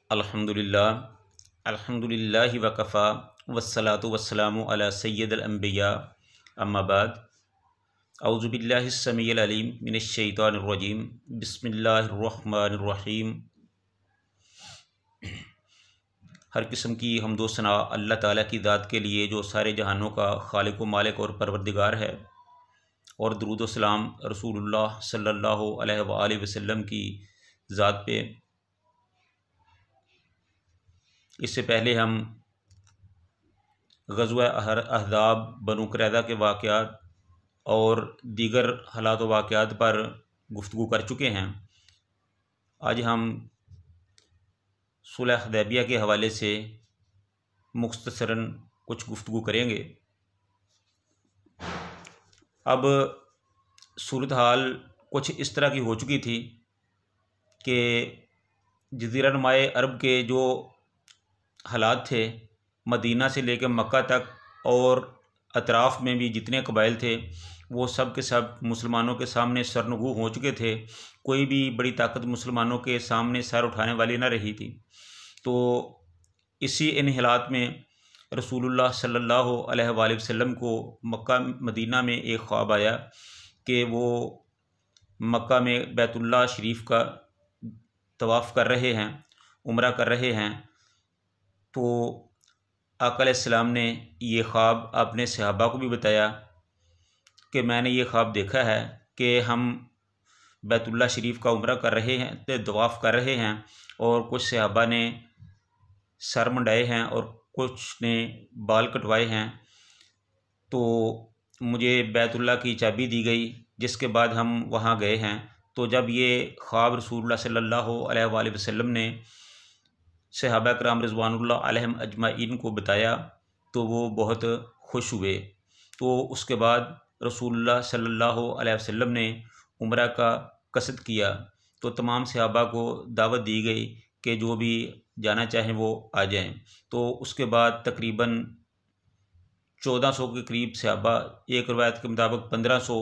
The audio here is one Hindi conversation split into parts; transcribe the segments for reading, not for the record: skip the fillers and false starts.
अल्हम्दुलिल्लाह अल्हम्दुलिल्लाहि वकफ़ा वस्सलातु वस्सलामु अला सय्यिदिल अंबिया अम्मा बाद औज़ु बिल्लाहिस समीइल अलीम मिनश शैतानिर रजीम बिस्मिल्लाहिर रहमानिर रहीम। हर किस्म की हम्दो सना अल्लाह ताला की ज़ात के लिए जो सारे जहानों का खालिक व मालिक और परवरदिगार है, और दुरूद व सलाम रसूलुल्लाह सल्लल्लाहु अलैहि वसल्लम की ज़ात पे। इससे पहले हम ग़ज़वा अहज़ाब, बनु क़ुरैज़ा के वाक़यात और दीगर हालात व वाक़यात पर गुफ्तगू कर चुके हैं। आज हम सुलह हुदैबिया के हवाले से मुख्तसरन कुछ गुफ्तगू करेंगे। अब सूरत हाल कुछ इस तरह की हो चुकी थी कि जज़ीरा नुमाए अरब के जो हालात थे, मदीना से लेकर मक्का तक और अतराफ़ में भी जितने कबाइल थे वो सब के सब मुसलमानों के सामने सरनगू हो चुके थे। कोई भी बड़ी ताकत मुसलमानों के सामने सर उठाने वाली न रही थी। तो इसी इन हालात में रसूलुल्लाह सल्लल्लाहु अलैहि वसल्लम को मक्का मदीना में एक ख्वाब आया कि वो मक्का में बैतुल्लाह शरीफ का तवाफ़ कर रहे हैं, उम्रा कर रहे हैं। तो आका अलैहिस्सलाम ने ये ख्वाब अपने सहाबा को भी बताया कि मैंने ये ख्वाब देखा है कि हम बैतुल्लाह शरीफ का उम्रा कर रहे हैं, तवाफ़ कर रहे हैं, और कुछ सहाबा ने सर मुंडाए हैं और कुछ ने बाल कटवाए हैं। तो मुझे बैतुल्लाह की चाबी दी गई, जिसके बाद हम वहाँ गए हैं। तो जब ये ख्वाब रसूलुल्लाह सल्लल्लाहु अलैहि वसल्लम ने सहाबा कराम रिज़वानुल्लाह अलैहिम अजमाइन को बताया तो वो बहुत खुश हुए। तो उसके बाद रसूलुल्लाह सल्लल्लाहु अलैहि वसल्लम ने उम्रा का कसद किया। तो तमाम सहाबा को दावत दी गई कि जो भी जाना चाहें वो आ जाएं। तो उसके बाद तकरीबन 1400 के करीब सहाबा, एक रवायत के मुताबिक 1500,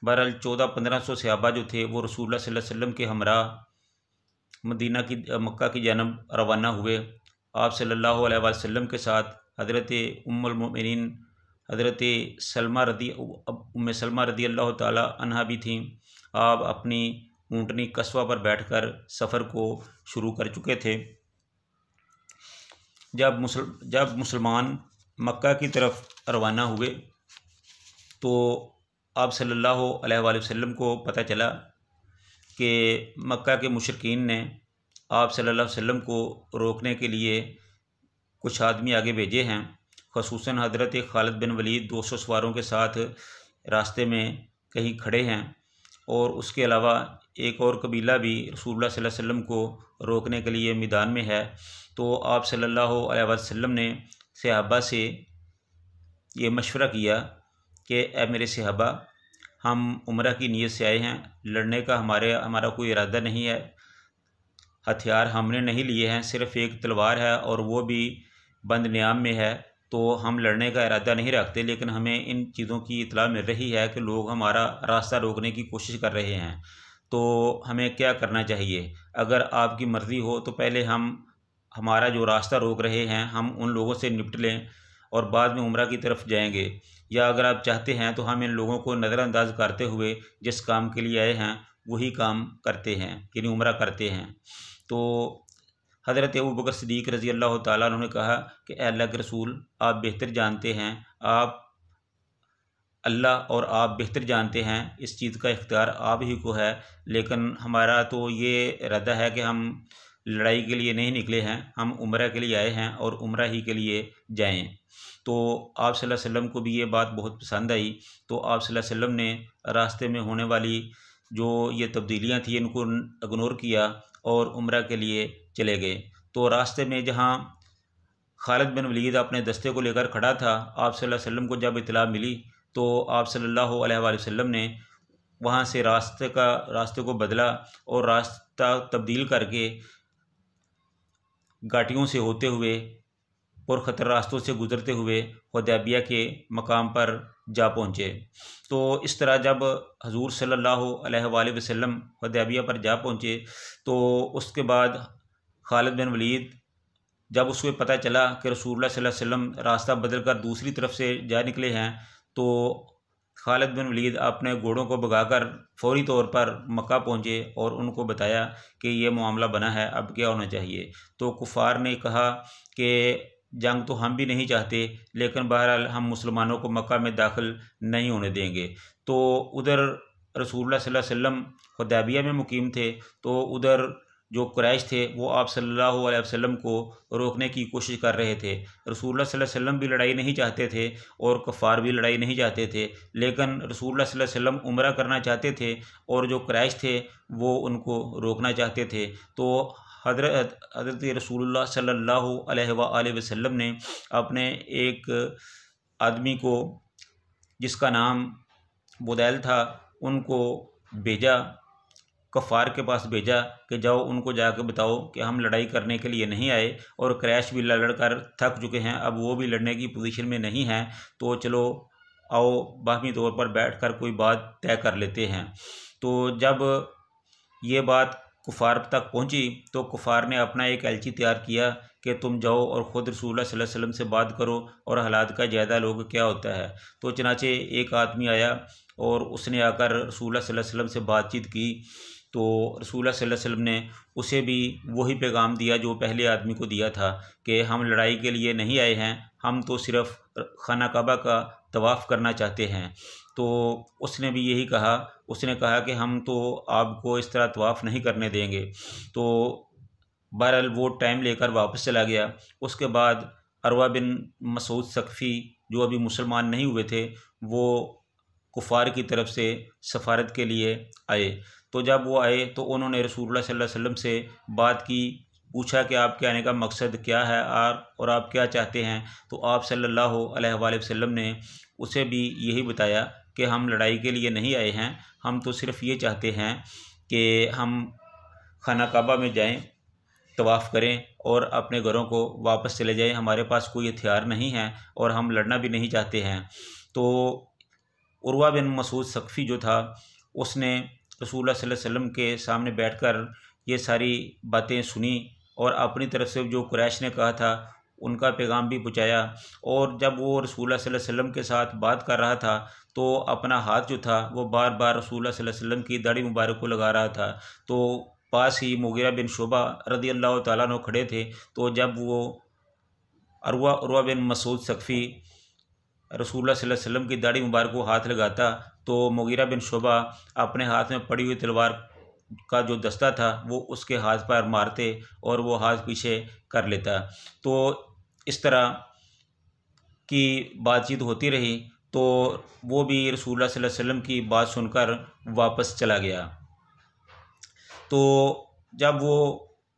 बहरहाल 1400-1500 सहाबा जो थे वो रसूलुल्लाह सल्लल्लाहु अलैहि वसल्लम के हमरा मदीना की मक्का की जानब रवाना हुए। आप सल्लल्लाहु अलैहि वसल्लम के साथ हज़रत उम्मुल मोमिनीन हज़रत उम्मे सलमा रदी अल्लाह ताला अन्हा भी थीं। आप अपनी ऊँटनी कस्वा पर बैठकर सफ़र को शुरू कर चुके थे। जब मुसलमान मक्का की तरफ रवाना हुए तो आप सल्लल्लाहु अलैहि वसल्लम को पता चला कि मक्का के मुशरिकीन ने आप सल्लल्लाहु अलैहि वसल्लम को रोकने के लिए कुछ आदमी आगे भेजे हैं। ख़ुसूसन हज़रत खालिद बिन वलीद 200 सवारों के साथ रास्ते में कहीं खड़े हैं, और उसके अलावा एक और कबीला भी रसूलुल्लाह सल्लल्लाहु अलैहि वसल्लम को रोकने के लिए मैदान में है। तो आप सल्लल्लाहु अलैहि वसल्लम ने सहाबा से ये मशवरा किया कि ए मेरे सहाबा, हम उम्रा की नीयत से आए हैं, लड़ने का हमारा कोई इरादा नहीं है, हथियार हमने नहीं लिए हैं, सिर्फ़ एक तलवार है और वो भी बंद नियाम में है। तो हम लड़ने का इरादा नहीं रखते, लेकिन हमें इन चीज़ों की इत्तला मिल रही है कि लोग हमारा रास्ता रोकने की कोशिश कर रहे हैं। तो हमें क्या करना चाहिए? अगर आपकी मर्ज़ी हो तो पहले हम हमारा जो रास्ता रोक रहे हैं हम उन लोगों से निपट लें और बाद में उम्रा की तरफ जाएंगे, या अगर आप चाहते हैं तो हम इन लोगों को नज़रअंदाज करते हुए जिस काम के लिए आए हैं वही काम करते हैं, यानी उम्रा करते हैं। तो हज़रत अबू बकर सिद्दीक़ रज़ी अल्लाह ताला अन्हु ने कहा कि अल्लाह के रसूल, आप बेहतर जानते हैं, आप अल्लाह और आप बेहतर जानते हैं, इस चीज़ का इख्तियार आप ही को है, लेकिन हमारा तो ये इरादा है कि हम लड़ाई के लिए नहीं निकले हैं, हम उम्रा के लिए आए हैं और उम्रा ही के लिए जाएं। तो आप सल्लल्लाहु अलैहि वसल्लम को भी ये बात बहुत पसंद आई। तो आप सल्लल्लाहु अलैहि वसल्लम ने रास्ते में होने वाली जो ये तब्दीलियाँ थी इनको इग्नोर किया और उम्रा के लिए चले गए। तो रास्ते में जहाँ खालिद बिन वलीद अपने दस्ते को लेकर खड़ा था, आप सल्लल्लाहु अलैहि वसल्लम को जब इत्तला मिली तो आप सल्लल्लाहु अलैहि वसल्लम ने वहाँ से रास्ते को बदला और रास्ता तब्दील करके घाटियों से होते हुए और ख़तर रास्तों से गुज़रते हुए हुदैबिया के मकाम पर जा पहुँचे। तो इस तरह जब हजूर सल्लल्लाहु अलैहि वसल्लम हुदैबिया पर जा पहुँचे तो उसके बाद खालिद बिन वलीद जब उसको पता चला कि रसूलुल्लाह सल्लल्लाहु अलैहि वसल्लम रास्ता बदल कर दूसरी तरफ से जा निकले हैं, तो खालिद बिन वलीद अपने घोड़ों को भगाकर फौरी तौर पर मक्का पहुँचे और उनको बताया कि ये मामला बना है, अब क्या होना चाहिए। तो कुफ़ार ने कहा कि जंग तो हम भी नहीं चाहते, लेकिन बहरहाल हम मुसलमानों को मक्का में दाखिल नहीं होने देंगे। तो उधर रसूलुल्लाह सल्लल्लाहु अलैहि वसल्लम हुदैबिया में मुकीम थे, तो उधर जो कुरैश थे वो आप सल्लल्लाहु अलैहि वसल्लम को रोकने की कोशिश कर रहे थे। रसूलुल्लाह सल्लल्लाहु अलैहि वसल्लम भी लड़ाई नहीं चाहते थे और कुफ़ार भी लड़ाई नहीं चाहते थे, लेकिन रसूलुल्लाह सल्लल्लाहु अलैहि वसल्लम उम्रा करना चाहते थे और जो कुरैश थे वो उनको रोकना चाहते थे। तो हज़रत रसूलुल्लाह सल्लल्लाहु अलैहि वसल्लम ने अपने एक आदमी को जिसका नाम बुदैल था उनको भेजा, कफ़ार के पास भेजा कि जाओ उनको जाकर बताओ कि हम लड़ाई करने के लिए नहीं आए और क्रैश भी लड़ कर थक चुके हैं, अब वो भी लड़ने की पोजीशन में नहीं हैं, तो चलो आओ बाहमी तौर पर बैठकर कोई बात तय कर लेते हैं। तो जब ये बात कुफ़ार तक पहुंची तो कुफ़ार ने अपना एक एलची तैयार किया कि तुम जाओ और ख़ुद रसूलुल्लाह सल्लल्लाहु अलैहि वसल्लम से बात करो और हालात का जायज़ा लो क्या होता है। तो चनाचे एक आदमी आया और उसने आकर रसूलुल्लाह सल्लल्लाहु अलैहि वसल्लम से बातचीत की, तो रसूलुल्लाह सल्लल्लाहु अलैहि वसल्लम ने उसे भी वही पैगाम दिया जो पहले आदमी को दिया था कि हम लड़ाई के लिए नहीं आए हैं, हम तो सिर्फ़ खाना काबा का तवाफ़ करना चाहते हैं। तो उसने भी यही कहा, उसने कहा कि हम तो आपको इस तरह तवाफ़ नहीं करने देंगे। तो बहरहाल वो टाइम लेकर वापस चला गया। उसके बाद अरवा बिन मसूद सकफ़ी जो अभी मुसलमान नहीं हुए थे वो कुफ़ार की तरफ से सफ़ारत के लिए आए। तो जब वो आए तो उन्होंने रसूलुल्लाह सल्लल्लाहु अलैहि वसल्लम से बात की, पूछा कि आपके आने का मकसद क्या है और आप क्या चाहते हैं। तो आप सल्लल्लाहु अलैहि वसल्लम ने उसे भी यही बताया कि हम लड़ाई के लिए नहीं आए हैं, हम तो सिर्फ़ ये चाहते हैं कि हम खाना काबा में जाएं, तवाफ़ करें और अपने घरों को वापस चले जाएं, हमारे पास कोई हथियार नहीं है और हम लड़ना भी नहीं चाहते हैं। तो उरवा बिन मसूद सकफ़ी जो था उसने रसूलुल्लाह सल्लल्लाहु अलैहि वसल्लम के सामने बैठकर ये सारी बातें सुनी और अपनी तरफ से जो कुरैश ने कहा था उनका पैगाम भी पहुँचाया। और जब वो रसूलुल्लाह सल्लल्लाहु अलैहि वसल्लम के साथ बात कर रहा था तो अपना हाथ जो था वो बार बार रसूलुल्लाह सल्लल्लाहु अलैहि वसल्लम की दाढ़ी मुबारक को लगा रहा था। तो पास ही मुगीरा बिन शुबा रज़ी अल्लाह तआला अन्हु खड़े थे। तो जब वो उरवा बिन मसूद सकफ़ी रसूलुल्लाह सल्लल्लाहु अलैहि वसल्लम की दाढ़ी मुबारक को हाथ लगाता तो मुगीरा बिन शुबा अपने हाथ में पड़ी हुई तलवार का जो दस्ता था वो उसके हाथ पर मारते और वो हाथ पीछे कर लेता। तो इस तरह की बातचीत होती रही। तो वो भी रसूलुल्लाह सल्लल्लाहु अलैहि वसल्लम की बात सुनकर वापस चला गया। तो जब वो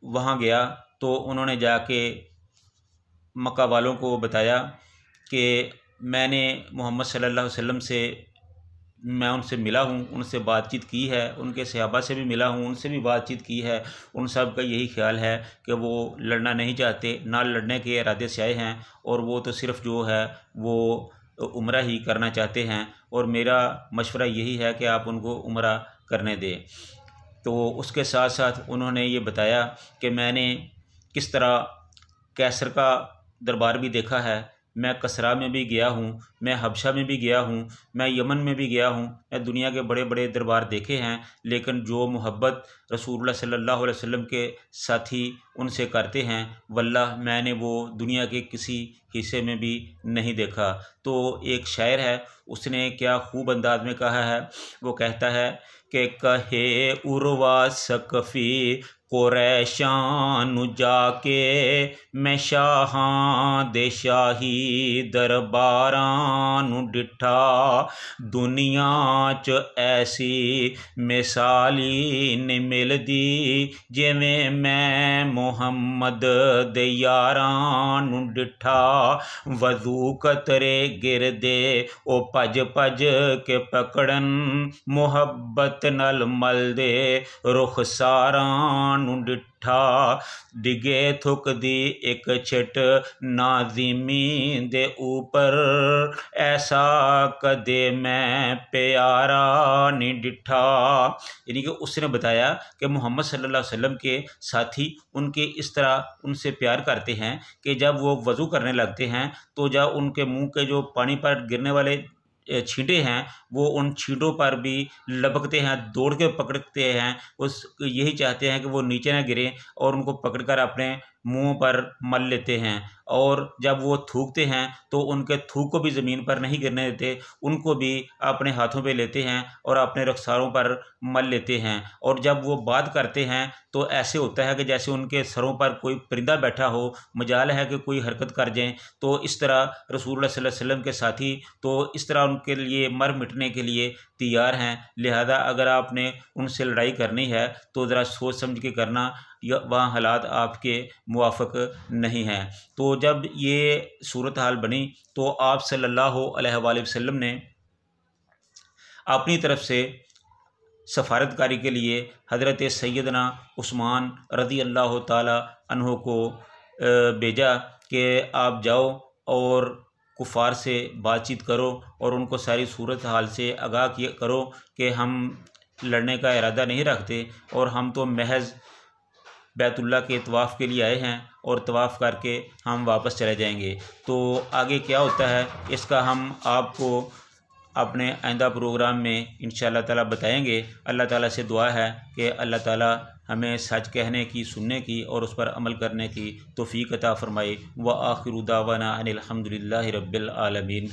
वहाँ गया तो उन्होंने जाके मक्का वालों को बताया कि मैंने मोहम्मद सल्लल्लाहु अलैहि वसल्लम से मैं उनसे मिला हूँ, उनसे बातचीत की है, उनके सहाबा से भी मिला हूँ, उनसे भी बातचीत की है। उन सब का यही ख्याल है कि वो लड़ना नहीं चाहते, ना लड़ने के इरादे से आए हैं और वो तो सिर्फ़ जो है वो उम्रा ही करना चाहते हैं और मेरा मशवरा यही है कि आप उनको उम्रा करने दें। तो उसके साथ साथ उन्होंने ये बताया कि मैंने किस तरह कैसर का दरबार भी देखा है, मैं कसरा में भी गया हूँ, मैं हबशा में भी गया हूँ, मैं यमन में भी गया हूँ, मैं दुनिया के बड़े बड़े दरबार देखे हैं, लेकिन जो मोहब्बत रसूलुल्लाह सल्लल्लाहु अलैहि वसल्लम के साथी उनसे करते हैं वल्लाह मैंने वो दुनिया के किसी हिस्से में भी नहीं देखा। तो एक शायर है, उसने क्या खूब अंदाज में कहा है, वो कहता है कि कहे उरवा सकफ़ी कुरैशान जाके मैं शाहां दे शाही दरबारां नूं डिठा दुनिया च ऐसी मिसाली नहीं मिलदी जिवें मैं मुहम्मद दे यारां नूं डिठा वज़ू कतरे गिरदे ओ भज भज के पकड़न मुहब्बत नल मल दे रुखसारां नू डिठा, डिगे थुक दी एक छिट नाज़िमी दे ऊपर, ऐसा कदे मैं प्यारा नी डिठा। यानी कि उसने बताया कि मोहम्मद सल्लल्लाहु अलैहि वसल्लम के साथी उनके इस तरह उनसे प्यार करते हैं कि जब वो वज़ू करने लगते हैं तो जब उनके मुंह के जो पानी पर गिरने वाले छींटे हैं वो उन छींटों पर भी लपकते हैं, दौड़ के पकड़ते हैं, उस यही चाहते हैं कि वो नीचे ना गिरें और उनको पकड़कर अपने मुंह पर मल लेते हैं। और जब वो थूकते हैं तो उनके थूक को भी ज़मीन पर नहीं गिरने देते, उनको भी अपने हाथों पे लेते हैं और अपने रखसारों पर मल लेते हैं। और जब वो बात करते हैं तो ऐसे होता है कि जैसे उनके सरों पर कोई परिंदा बैठा हो, मजाल है कि कोई हरकत कर जाएं। तो इस तरह रसूलुल्लाह सल्लल्लाहु अलैहि वसल्लम के साथी तो इस तरह उनके लिए मर मिटने के लिए तैयार हैं। लिहाजा अगर आपने उनसे लड़ाई करनी है तो ज़रा सोच समझ के करना, या वहाँ हालात आपके मुवाफ़िक नहीं हैं। तो जब ये सूरत हाल बनी तो आप सल्लल्लाहु अलैहि वसल्लम ने अपनी तरफ से सफ़ारतकारी के लिए हज़रत सैयदना उस्मान रज़ी अल्लाह ताला अन्हो को भेजा कि आप जाओ और कुफ़ार से बातचीत करो और उनको सारी सूरत हाल से आगाह करो कि हम लड़ने का इरादा नहीं रखते और हम तो महज बैतुल्लाह के तवाफ़ के लिए आए हैं और तवाफ़ करके हम वापस चले जाएंगे। तो आगे क्या होता है इसका हम आपको अपने आइंदा प्रोग्राम में इंशाअल्लाह ताला बताएंगे। अल्लाह ताला से दुआ है कि अल्लाह ताला हमें सच कहने की, सुनने की और उस पर अमल करने की तौफ़ीक़ अता फ़रमाए। व आखिरु दावाना अनिल हम्दुलिल्लाहि रब्बिल आलमीन।